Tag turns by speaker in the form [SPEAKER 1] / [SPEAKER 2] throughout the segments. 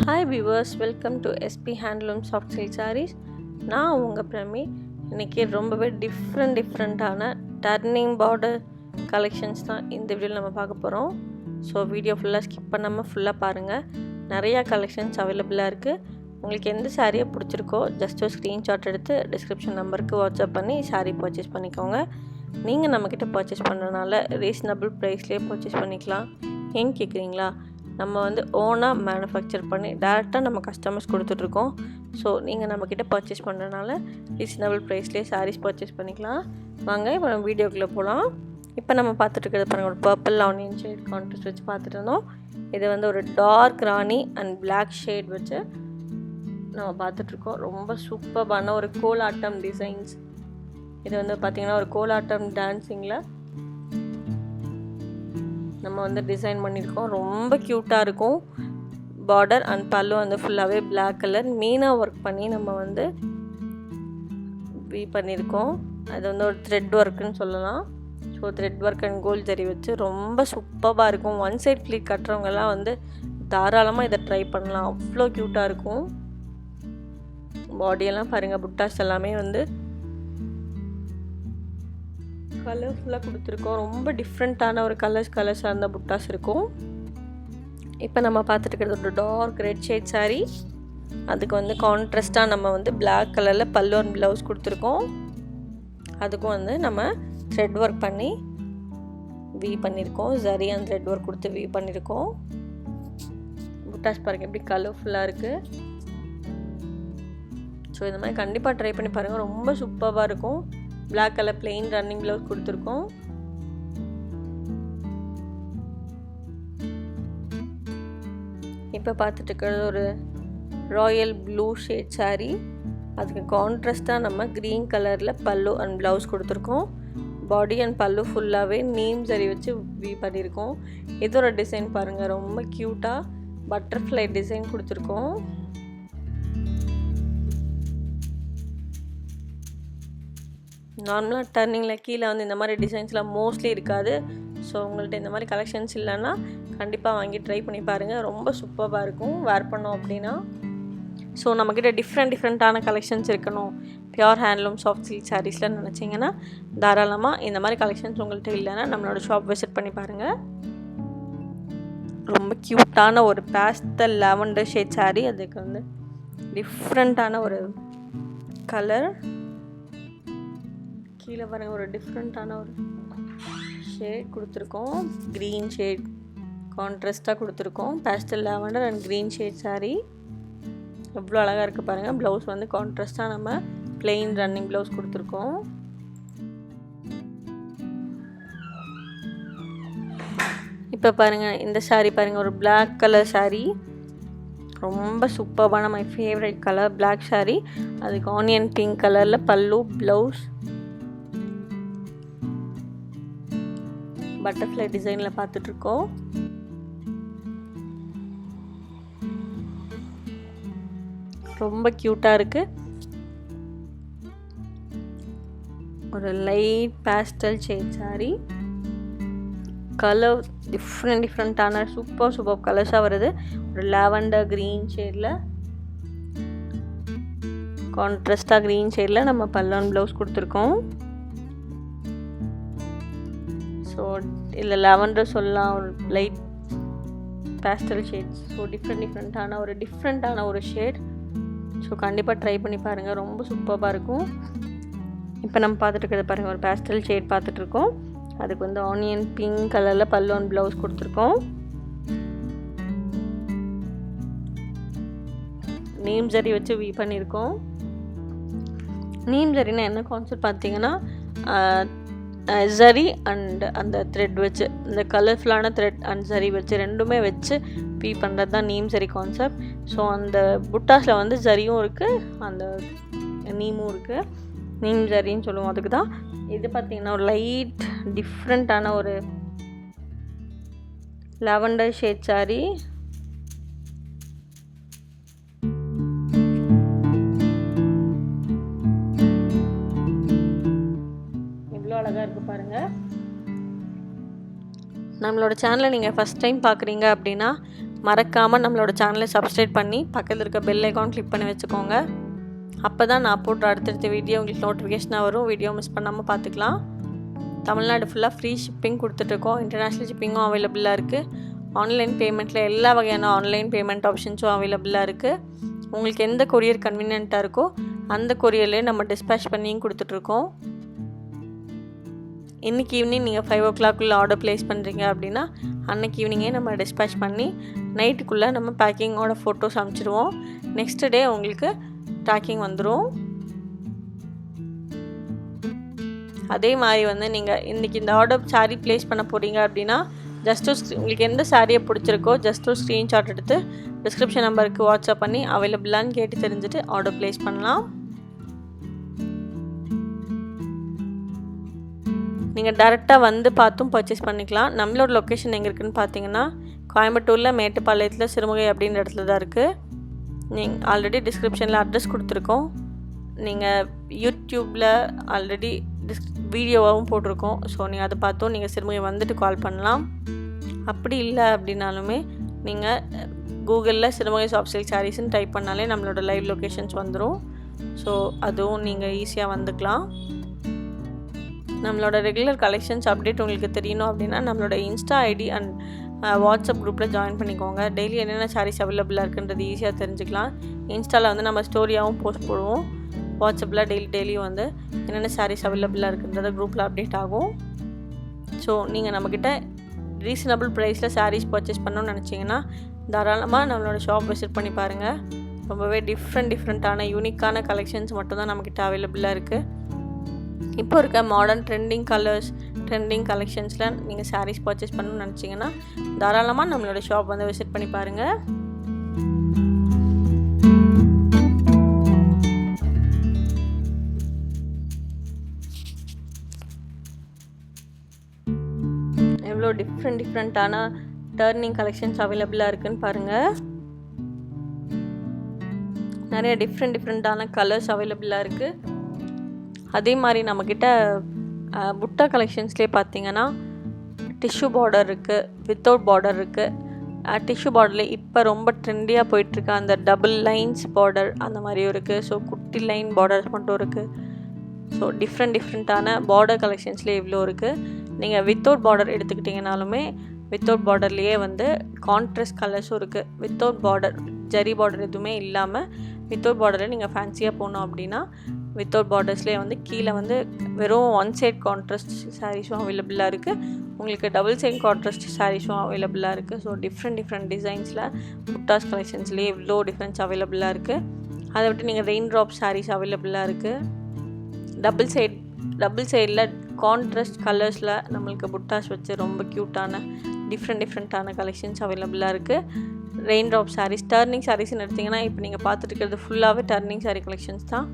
[SPEAKER 1] Hi viewers, welcome to SP HANDLOOM Soft Silk Sarees. நான் உங்கள் பிரமி. இன்றைக்கி ரொம்பவே டிஃப்ரெண்ட்டான டர்னிங் பார்டர் கலெக்ஷன்ஸ் தான் இந்த வீடியோவில் நம்ம பார்க்க போகிறோம். ஸோ வீடியோ ஃபுல்லாக ஸ்கிப் பண்ணாமல் ஃபுல்லாக பாருங்கள். நிறையா கலெக்ஷன்ஸ் அவைலபிளாக இருக்குது. உங்களுக்கு எந்த சாரியை பிடிச்சிருக்கோ ஜஸ்ட் ஒரு ஸ்க்ரீன்ஷாட் எடுத்து டிஸ்கிரிப்ஷன் நம்பருக்கு வாட்ஸ்அப் பண்ணி சாரீ பர்ச்சேஸ் பண்ணிக்கோங்க. நீங்கள் நம்மக்கிட்ட பர்ச்சேஸ் பண்ணுறதுனால ரீசனபிள் ப்ரைஸ்லேயே பர்ச்சேஸ் பண்ணிக்கலாம். ஏன் கேட்குறீங்களா? நம்ம ஓனாக மேனுஃபேக்சர் பண்ணி டேரெக்டாக நம்ம கஸ்டமர்ஸ் கொடுத்துட்ருக்கோம். ஸோ நீங்கள் நம்மக்கிட்ட பர்ச்சேஸ் பண்ணுறதுனால ரீசனபிள் ப்ரைஸ்லேயே சாரீஸ் பர்ச்சேஸ் பண்ணிக்கலாம். வாங்க இப்போ நம்ம வீடியோக்குள்ளே போகலாம். இப்போ நம்ம பார்த்துட்டு பாருங்கள், ஒரு பர்பிள் ஆனியன் ஷேட் கான்ட்ராஸ்ட் வச்சு பார்த்துட்டு இருந்தோம். இது ஒரு dark rani and black shade வச்சு நம்ம பார்த்துட்ருக்கோம். ரொம்ப சூப்பரான ஒரு கோலாட்டம் டிசைன்ஸ். இது பார்த்திங்கன்னா ஒரு கோலாட்டம் டான்ஸிங்கில் நம்ம டிசைன் பண்ணியிருக்கோம். ரொம்ப க்யூட்டாக இருக்கும். பார்டர் அண்ட் பல்லு ஃபுல்லாகவே பிளாக் கலர் மீனா ஒர்க் பண்ணி நம்ம பண்ணியிருக்கோம். அது ஒரு த்ரெட் ஒர்க்குன்னு சொல்லலாம். So thread work and gold zari வச்சு ரொம்ப சூப்பராக இருக்கும். ஒன் சைட் ஃப்ளீட் கட்டுறவங்கெல்லாம் தாராளமாக இதை ட்ரை பண்ணலாம். அவ்வளோ க்யூட்டாக இருக்கும். பாடியெல்லாம் பாருங்கள், புட்டாஸ் எல்லாமே கலர்ஃபுல்லாக கொடுத்துருக்கோம். ரொம்ப டிஃப்ரெண்ட்டான ஒரு கலர்ஸாக இருந்த புட்டாஸ் இருக்கும். இப்போ நம்ம பார்த்துட்டு இருக்கிறது ஒரு டார்க் ரெட் ஷேட் சாரீ. அதுக்கு கான்ட்ராஸ்ட்டாக நம்ம பிளாக் கலரில் பல்லு அண்ட் ப்ளவுஸ் கொடுத்துருக்கோம். அதுக்கும் நம்ம த்ரெட் ஒர்க் பண்ணி வீ பண்ணியிருக்கோம். ஜரி அண்ட் த்ரெட் ஒர்க் கொடுத்து வீ பண்ணியிருக்கோம். புட்டாஸ் பாருங்கள் எப்படி கலர்ஃபுல்லாக இருக்குது. ஸோ இந்த மாதிரி கண்டிப்பாக ட்ரை பண்ணி பாருங்கள். ரொம்ப சூப்பராக இருக்கும். Black colour plain running blouse கொடுத்துருக்கோம். இப்போ பார்த்துட்டு இருக்கிறது ஒரு ராயல் ப்ளூ ஷேட் சாரீ. அதுக்கு கான்ட்ராஸ்ட்டாக நம்ம க்ரீன் கலரில் பல்லு அண்ட் ப்ளவுஸ் கொடுத்துருக்கோம். பாடி அண்ட் பல்லு ஃபுல்லாகவே நீம் ஜரி வச்சு வீ பண்ணியிருக்கோம். இதோட டிசைன் பாருங்கள், ரொம்ப க்யூட்டாக பட்டர்ஃப்ளை டிசைன் கொடுத்துருக்கோம். நார்மலாக டர்னிங்கில் கீழே இந்த மாதிரி டிசைன்ஸ்லாம் மோஸ்ட்லி இருக்காது. ஸோ உங்கள்கிட்ட இந்த மாதிரி கலெக்ஷன்ஸ் இல்லைன்னா கண்டிப்பாக வாங்கி ட்ரை பண்ணி பாருங்கள். ரொம்ப சூப்பராக இருக்கும் வேர் பண்ணோம் அப்படின்னா. ஸோ நம்மக்கிட்ட டிஃப்ரெண்ட்டான கலெக்ஷன்ஸ் இருக்கணும், பியூர் ஹேண்ட்லூம் சாஃப்ட் சில்க் சாரீஸ்லாம் நினச்சிங்கன்னா தாராளமாக இந்த மாதிரி கலெக்ஷன்ஸ் உங்கள்கிட்ட இல்லைன்னா நம்மளோட ஷாப் விசிட் பண்ணி பாருங்கள். ரொம்ப க்யூட்டான ஒரு பேஸ்டல் லாவெண்டர் ஷேட் சாரீ. அதுக்கு டிஃப்ரெண்ட்டான ஒரு கலர். கீழே பாருங்கள், ஒரு டிஃப்ரெண்ட்டான ஒரு ஷேட் கொடுத்துருக்கோம். க்ரீன் ஷேட் கான்ட்ராஸ்ட்டாக கொடுத்துருக்கோம். Pastel lavender and green shade sari எவ்வளோ அழகாக இருக்குது பாருங்கள். ப்ளவுஸ் கான்ட்ராஸ்ட்டாக நம்ம பிளெயின் ரன்னிங் ப்ளவுஸ் கொடுத்துருக்கோம். இப்போ பாருங்கள், இந்த சாரீ பாருங்கள், ஒரு பிளாக் கலர் சாரீ. ரொம்ப சூப்பரான my favourite colour black sari. அதுக்கு ஆனியன் பிங்க் கலரில் பல்லு ப்ளவுஸ் பட்டர்ஃப்ளை டிசைனில் பார்த்துட்ருக்கோம். ரொம்ப க்யூட்டாக இருக்குது. ஒரு light pastel shade sari. Colour டிஃப்ரெண்ட்டான சூப்பர் கலர்ஸாக வருது. ஒரு லாவெண்டர் க்ரீன் ஷேடில் கான்ட்ராஸ்டாக க்ரீன் ஷேடில் நம்ம பல்லு அண்ட் ப்ளவுஸ் கொடுத்துருக்கோம். ஸோ இதில் லாவெண்டர் சொல்லலாம், ஒரு லைட் பேஸ்டல் ஷேட்ஸ். ஸோ டிஃப்ரெண்ட்டான ஒரு ஷேட். ஸோ கண்டிப்பாக ட்ரை பண்ணி பாருங்கள். ரொம்ப சூப்பராக இருக்கும். இப்போ நம்ம பார்த்துட்டு இருக்கிறது பாருங்கள், ஒரு பேஸ்டல் ஷேட் பார்த்துட்ருக்கோம். அதுக்கு ஆனியன் பிங்க் கலரில் பல்லு அண்ட் ப்ளவுஸ் கொடுத்துருக்கோம். நீம் ஜரி வச்சு வீ பண்ணியிருக்கோம். நீம் ஜரினா என்ன கான்செப்ட் பார்த்தீங்கன்னா, ஜரி அண்ட் அந்த த்ரெட் வச்சு, இந்த கலர்ஃபுல்லான த்ரெட் அண்ட் ஜரி வச்சு ரெண்டுமே வச்சு வீ பண்ணுறது தான் நீம் ஜரி கான்செப்ட். ஸோ அந்த புட்டாஸில் ஜரியும் இருக்குது, அந்த நீமும் இருக்குது. நீம் ஜரின்னு சொல்லுவோம் அதுக்கு தான். இது பார்த்திங்கன்னா ஒரு லைட் டிஃப்ரெண்ட்டான ஒரு லாவெண்டர் ஷேட் சாரீ. எவ்வளோ அழகாக இருக்குது பாருங்கள். நம்மளோட சேனலை நீங்கள் ஃபஸ்ட் டைம் பார்க்குறீங்க அப்படின்னா மறக்காமல் நம்மளோட சேனலை சப்ஸ்கிரைப் பண்ணி பக்கத்தில் இருக்க பெல் ஐக்கான் கிளிக் பண்ணி வச்சுக்கோங்க. அப்போ தான் நான் போடுற அடுத்தடுத்த வீடியோ உங்களுக்கு நோட்டிஃபிகேஷனாக வரும். வீடியோ மிஸ் பண்ணாமல் பார்த்துக்கலாம். தமிழ்நாடு ஃபுல்லாக ஃப்ரீ ஷிப்பிங் கொடுத்துட்ருக்கோம். இன்டர்நேஷ்னல் ஷிப்பிங்கும் அவைலபிளாக இருக்குது. ஆன்லைன் பேமெண்ட்டில் எல்லா வகையான ஆன்லைன் பேமெண்ட் ஆப்ஷன்ஸும் அவைலபிளாக இருக்குது. உங்களுக்கு எந்த கொரியர் கன்வீனியண்ட்டாக இருக்கோ அந்த கொரியர்லேயே நம்ம டிஸ்பேச் பண்ணியும் கொடுத்துட்ருக்கோம். இன்றைக்கி ஈவினிங் நீங்கள் 5 o'clock ஆர்டர் ப்ளேஸ் பண்ணுறீங்க அப்படின்னா அன்றைக்கி ஈவினிங்கே நம்ம டிஸ்பேச் பண்ணி நைட்டுக்குள்ளே நம்ம பேக்கிங்கோட ஃபோட்டோஸ் அனுப்பிச்சிடுவோம். நெக்ஸ்ட் டே உங்களுக்கு ட்ராக்கிங் வந்துடும். அதே மாதிரி நீங்கள் இன்றைக்கி இந்த ஆர்டர் சாரீ ப்ளேஸ் பண்ண போகிறீங்க அப்படின்னா உங்களுக்கு எந்த சாரியை பிடிச்சிருக்கோ ஜஸ்ட் ஒரு ஸ்க்ரீன்ஷாட் எடுத்து டிஸ்கிரிப்ஷன் நம்பருக்கு வாட்ஸ்அப் பண்ணி அவைலபிளான்னு கேட்டு தெரிஞ்சுட்டு ஆர்டர் ப்ளேஸ் பண்ணலாம். நீங்கள் டேரெக்டாக வந்து பார்த்தும் பர்ச்சேஸ் பண்ணிக்கலாம். நம்மளோட லொக்கேஷன் எங்கே இருக்குதுன்னு பார்த்தீங்கன்னா கோயம்புத்தூரில் மேட்டுப்பாளையத்தில் சிறுமுகை அப்படின்ற இடத்துல தான் இருக்குது. நீங்கள் ஆல்ரெடி டிஸ்கிரிப்ஷனில் அட்ரஸ் கொடுத்துருக்கோம். நீங்கள் யூடியூப்பில் ஆல்ரெடி வீடியோவாகவும் போட்டிருக்கோம். ஸோ நீங்கள் அதை பார்த்தும் நீங்கள் சிறுமுகை வந்துட்டு கால் பண்ணலாம். அப்படி இல்லை அப்படின்னாலுமே நீங்கள் கூகுளில் சிறுமுகை சில்க் சாரீஸ்ன்னு டைப் பண்ணாலே நம்மளோட லைவ் லொக்கேஷன்ஸ் வந்துடும். ஸோ அதுவும் நீங்கள் ஈஸியாக வந்துக்கலாம். நம்மளோட ரெகுலர் கலெக்ஷன்ஸ் அப்டேட் உங்களுக்கு தெரியணும் அப்படின்னா நம்மளோட இன்ஸ்டா ஐடி அண்ட் வாட்ஸ்அப் குரூப்பில் ஜாயின் பண்ணிக்கோங்க. டெய்லி என்னென்ன சாரீஸ் அவைலபிளாக இருக்குன்றது ஈஸியாக தெரிஞ்சுக்கலாம். இன்ஸ்டாவில் நம்ம ஸ்டோரியாகவும் போஸ்ட் போடுவோம். வாட்ஸ்அப்பில் டெய்லியும் என்னென்ன சாரீஸ் அவைலபிளாக இருக்குன்றத குரூப்பில் அப்டேட் ஆகும். ஸோ நீங்கள் நம்மக்கிட்ட ரீசனபிள் ப்ரைஸில் சாரீஸ் பர்ச்சேஸ் பண்ணணும்னு நினச்சிங்கன்னா தாராளமாக நம்மளோட ஷாப் விசிட் பண்ணி பாருங்கள். ரொம்பவே டிஃப்ரெண்ட்டான யூனிக்கான கலெக்ஷன்ஸ் மட்டும்தான் நம்மக்கிட்ட அவைலபிளாக இருக்குது. இப்போ இருக்க மாடர்ன் ட்ரெண்டிங் கலெக்ஷன்ஸில் நீங்கள் சாரீஸ் பர்ச்சேஸ் பண்ணணும்னு நினச்சிங்கன்னா தாராளமாக நம்மளோட ஷாப் விசிட் பண்ணி பாருங்கள். எவ்வளோ டிஃப்ரெண்ட்டான டர்னிங் கலெக்ஷன்ஸ் அவைலபிளாக இருக்குதுன்னு பாருங்கள். நிறைய டிஃப்ரெண்ட்டான கலர்ஸ் அவைலபிளாக இருக்குது. அதே மாதிரி நம்மக்கிட்ட புட்டா கலெக்ஷன்ஸ்லேயே பார்த்தீங்கன்னா டிஷ்யூ பார்டர் இருக்குது, வித்தவுட் பார்டர் இருக்குது. டிஷ்யூ பார்டரில் இப்போ ரொம்ப ட்ரெண்டியாக போயிட்டுருக்கு அந்த டபுள் லைன்ஸ் பார்டர் அந்த மாதிரியும் இருக்குது. ஸோ குட்டி லைன் பார்டர்ஸ் மட்டும் இருக்குது. ஸோ டிஃப்ரெண்ட்டான பார்டர் கலெக்ஷன்ஸ்லேயே இவ்வளோ இருக்குது. நீங்கள் வித்தவுட் பார்டர் எடுத்துக்கிட்டிங்கனாலுமே வித்தவுட் பார்டர்லேயே கான்ட்ராஸ்ட் கலர்ஸும் இருக்குது. வித்தவுட் பார்டர் ஜரி பார்டர் எதுவுமே இல்லாமல் வித்தவுட் பார்டரில் நீங்கள் ஃபேன்சியாக போனோம் அப்படின்னா வித்தவுட் பார்டர்ஸ்லேயே கீழே வெறும் ஒன் சைட் கான்ட்ராஸ்ட் சாரீஸும் அவைலபிளாக இருக்குது. உங்களுக்கு டபுள் சைட் கான்ட்ராஸ்ட் சாரீஸும் அவைலபிளாக இருக்குது. ஸோ டிஃப்ரெண்ட் டிசைன்ஸில் புட்டாஸ் கலெக்ஷன்ஸ்லேயே இவ்வளோ டிஃப்ரென்ஸ் அவைலபிளாக இருக்குது. அதை விட்டு நீங்கள் ரெயின் ட்ராப் சாரீஸ் அவைலபிளாக இருக்குது. டபுள் சைடில் கான்ட்ராஸ்ட் கலர்ஸில் நம்மளுக்கு புட்டாஸ் வச்சு ரொம்ப க்யூட்டான டிஃப்ரெண்ட்டான கலெக்ஷன்ஸ் அவைலபிளாக இருக்குது. ரெயின் ட்ராப் சாரீஸ், டர்னிங் சாரீஸ்ன்னு எடுத்திங்கன்னா இப்போ நீங்கள் பார்த்துட்டு இருக்கிறது ஃபுல்லாகவே டர்னிங் சாரீ கலெக்ஷன்ஸ் தான்.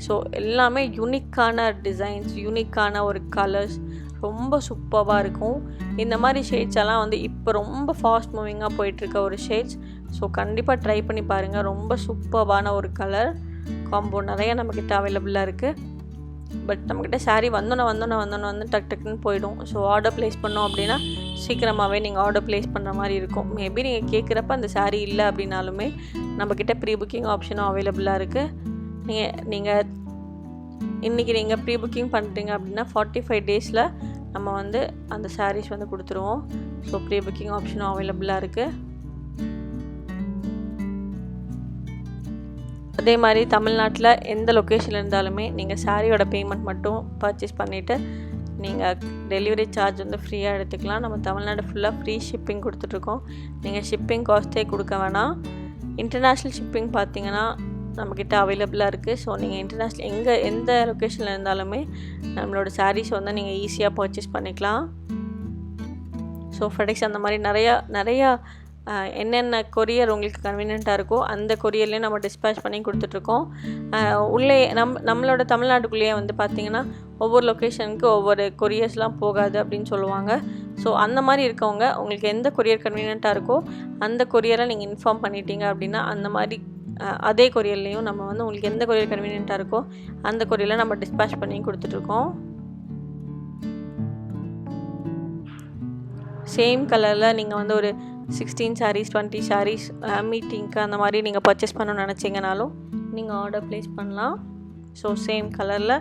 [SPEAKER 1] ஸோ எல்லாமே யூனிக்கான டிசைன்ஸ், யூனிக்கான ஒரு கலர்ஸ், ரொம்ப சூப்பராக இருக்கும். இந்த மாதிரி ஷேட்ஸ் எல்லாம் இப்போ ரொம்ப ஃபாஸ்ட் மூவிங்காக போயிட்டுருக்க ஒரு ஷேட்ஸ். ஸோ கண்டிப்பாக ட்ரை பண்ணி பாருங்கள். ரொம்ப சூப்பரான ஒரு கலர் காம்போ நிறையா நம்மக்கிட்ட அவைலபிளாக இருக்குது. பட் நம்மக்கிட்ட சாரீ வந்தோன்னே டக்குன்னு போயிடும். ஸோ ஆர்டர் ப்ளேஸ் பண்ணோம் அப்படின்னா சீக்கிரமாகவே நீங்கள் ஆர்டர் ப்ளேஸ் பண்ணுற மாதிரி இருக்கும். மேபி நீங்கள் கேட்குறப்ப அந்த சாரீ இல்லை அப்படின்னாலுமே நம்மக்கிட்ட ப்ரீ புக்கிங் ஆப்ஷனும் அவைலபிளாக இருக்குது. நீங்கள் இன்றைக்கி நீங்கள் ப்ரீ புக்கிங் பண்ணுறீங்க அப்படின்னா 45 days நம்ம அந்த சாரீஸ் கொடுத்துருவோம். ஸோ ப்ரீ புக்கிங் ஆப்ஷனும் அவைலபிளாக இருக்குது. அதே மாதிரி தமிழ்நாட்டில் எந்த லொக்கேஷனில் இருந்தாலுமே நீங்கள் சாரியோட பேமெண்ட் மட்டும் பர்ச்சேஸ் பண்ணிவிட்டு நீங்கள் டெலிவரி சார்ஜ் ஃப்ரீயாக எடுத்துக்கலாம். நம்ம தமிழ்நாடு ஃபுல்லாக ஃப்ரீ ஷிப்பிங் கொடுத்துட்ருக்கோம். நீங்கள் ஷிப்பிங் காஸ்ட்டே கொடுக்க வேணாம். இன்டர்நேஷ்னல் ஷிப்பிங் பார்த்தீங்கன்னா நம்மக்கிட்ட அவைலபிளாக இருக்குது. ஸோ நீங்கள் இன்டர்நேஷ்னல் எந்த லொக்கேஷனில் இருந்தாலுமே நம்மளோட சாரீஸ் நீங்கள் ஈஸியாக பர்ச்சேஸ் பண்ணிக்கலாம். ஸோ ஃபெடெக்ஸ் அந்த மாதிரி நிறையா என்னென்ன கொரியர் உங்களுக்கு கன்வீனியண்ட்டாக இருக்கோ அந்த கொரியர்லேயும் நம்ம டிஸ்பேச் பண்ணி கொடுத்துட்ருக்கோம். உள்ளே நம்மளோட தமிழ்நாட்டுக்குள்ளேயே பார்த்திங்கன்னா ஒவ்வொரு லொக்கேஷனுக்கு ஒவ்வொரு கொரியர்ஸ்லாம் போகாது அப்படின்னு சொல்லுவாங்க. ஸோ அந்த மாதிரி இருக்கவங்க உங்களுக்கு எந்த கொரியர் கன்வீனியண்ட்டாக இருக்கோ அந்த கொரியரை நீங்கள் இன்ஃபார்ம் பண்ணிட்டீங்க அப்படின்னா அந்த மாதிரி அதே கொரியர்லேயும் நம்ம உங்களுக்கு எந்த கொரியர் கன்வீனியண்ட்டாக இருக்கோ அந்த கொரியரில் நம்ம டிஸ்பேச் பண்ணி கொடுத்துட்ருக்கோம். சேம் கலரில் நீங்கள் ஒரு 16 sarees 20 sarees மீட்டிங்க்கு அந்த மாதிரி நீங்கள் பர்ச்சேஸ் பண்ணணும்னு நினச்சிங்கனாலும் நீங்கள் ஆர்டர் ப்ளேஸ் பண்ணலாம். ஸோ சேம் கலரில்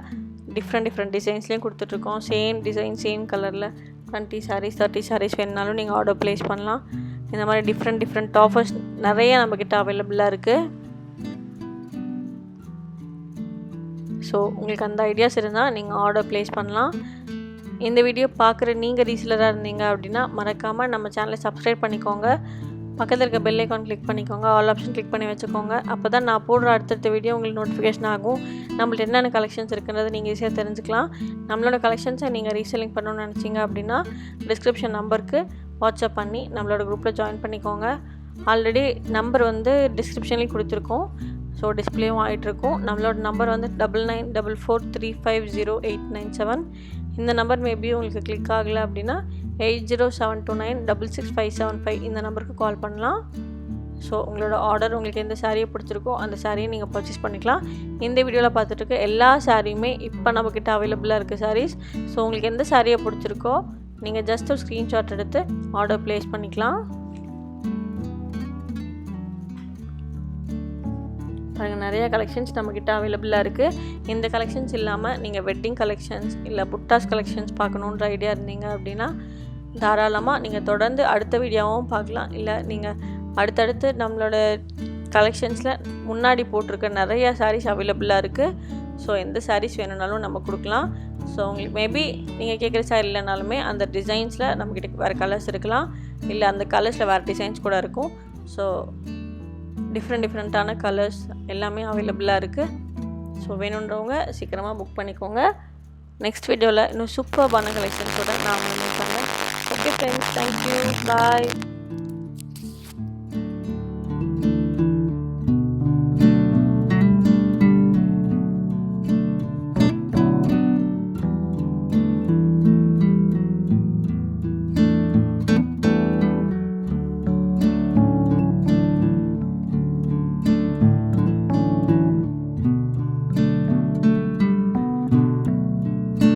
[SPEAKER 1] டிஃப்ரெண்ட் டிசைன்ஸ்லேயும் கொடுத்துட்ருக்கோம். சேம் டிசைன் சேம் கலரில் 20 sarees 30 sarees வேணுனாலும் நீங்கள் ஆர்டர் ப்ளேஸ் பண்ணலாம். இந்த மாதிரி டிஃப்ரெண்ட் ஆஃபர்ஸ் நிறைய நம்மக்கிட்ட அவைலபிளாக இருக்குது. ஸோ உங்களுக்கு அந்த ஐடியாஸ் இருந்தால் நீங்கள் ஆர்டர் ப்ளேஸ் பண்ணலாம். இந்த வீடியோ பார்க்குற நீங்கள் ரீசெலராக இருந்தீங்க அப்படின்னா மறக்காமல் நம்ம சேனலை சப்ஸ்கிரைப் பண்ணிக்கோங்க. பக்கத்தில் இருக்க பெல் ஐக்கான் கிளிக் பண்ணிக்கோங்க. ஆல் ஆப்ஷன் கிளிக் பண்ணி வச்சுக்கோங்க. அப்போ தான் நான் போடுற அடுத்தடுத்த வீடியோ உங்களுக்கு நோட்டிஃபிகேஷன் ஆகும். நம்மள்ட்ட என்னென்ன கலெக்ஷன்ஸ் இருக்குன்றது நீங்கள் ஈஸியாக தெரிஞ்சுக்கலாம். நம்மளோட கலெக்ஷன்ஸை நீங்கள் ரீசெல்லிங் பண்ணணும்னு நினச்சிங்க அப்படின்னா டிஸ்கிரிப்ஷன் நம்பருக்கு வாட்ஸ்அப் பண்ணி நம்மளோட குரூப்பில் ஜாயின் பண்ணிக்கோங்க. ஆல்ரெடி நம்பர் டிஸ்கிரிப்ஷன்லேயும் கொடுத்துருக்கோம். ஸோ டிஸ்பிளேவும் ஆகிட்டுருக்கும். நம்மளோட நம்பர் 9944350897. இந்த நம்பர் மேபி உங்களுக்கு கிளிக் ஆகலை அப்படின்னா 8072966575 இந்த நம்பருக்கு கால் பண்ணலாம். ஸோ உங்களோட ஆர்டர் உங்களுக்கு எந்த சாரியை பிடிச்சிருக்கோ அந்த சாரியை நீங்கள் பர்ச்சேஸ் பண்ணிக்கலாம். இந்த வீடியோவில் பார்த்துட்டு இருக்க எல்லா சாரியுமே இப்போ நம்மக்கிட்ட அவைலபிளாக இருக்குது சாரீஸ். ஸோ உங்களுக்கு எந்த சாரியை பிடிச்சிருக்கோ நீங்கள் ஜஸ்ட் ஒரு ஸ்க்ரீன்ஷாட் எடுத்து ஆர்டர் ப்ளேஸ் பண்ணிக்கலாம். பாருங்கள், நிறைய கலெக்ஷன்ஸ் நம்மக்கிட்ட அவைலபிளாக இருக்குது. இந்த கலெக்ஷன்ஸ் இல்லாமல் நீங்கள் வெட்டிங் கலெக்ஷன்ஸ் இல்லை புட்டாஸ் கலெக்ஷன்ஸ் பார்க்கணுன்ற ஐடியா இருந்தீங்க அப்படின்னா தாராளமாக நீங்கள் தொடர்ந்து அடுத்த வீடியோவும் பார்க்கலாம். இல்லை நீங்கள் அடுத்தடுத்து நம்மளோட கலெக்ஷன்ஸில் முன்னாடி போட்டிருக்க நிறையா சாரீஸ் அவைலபிளாக இருக்குது. ஸோ எந்த சாரீஸ் வேணும்னாலும் நம்ம கொடுக்கலாம். ஸோ உங்களுக்கு மேபி நீங்கள் கேட்குற சாரி இல்லைனாலுமே அந்த டிசைன்ஸில் நம்மக்கிட்ட வேறு கலர்ஸ் இருக்கலாம், இல்லை அந்த கலர்ஸில் வேறு டிசைன்ஸ் கூட இருக்கும். ஸோ டிஃப்ரெண்ட்டான கலர்ஸ் எல்லாமே அவைலபிளாக இருக்குது. ஸோ வேணுன்றவங்க சீக்கிரமாக புக் பண்ணிக்கோங்க. நெக்ஸ்ட் வீடியோவில் இன்னும் சூப்பர்பான கலெக்ஷன்ஸோட நான் மீட் பண்ணுறேன். ஓகே ஃப்ரெண்ட்ஸ், தேங்க்யூ, பாய்.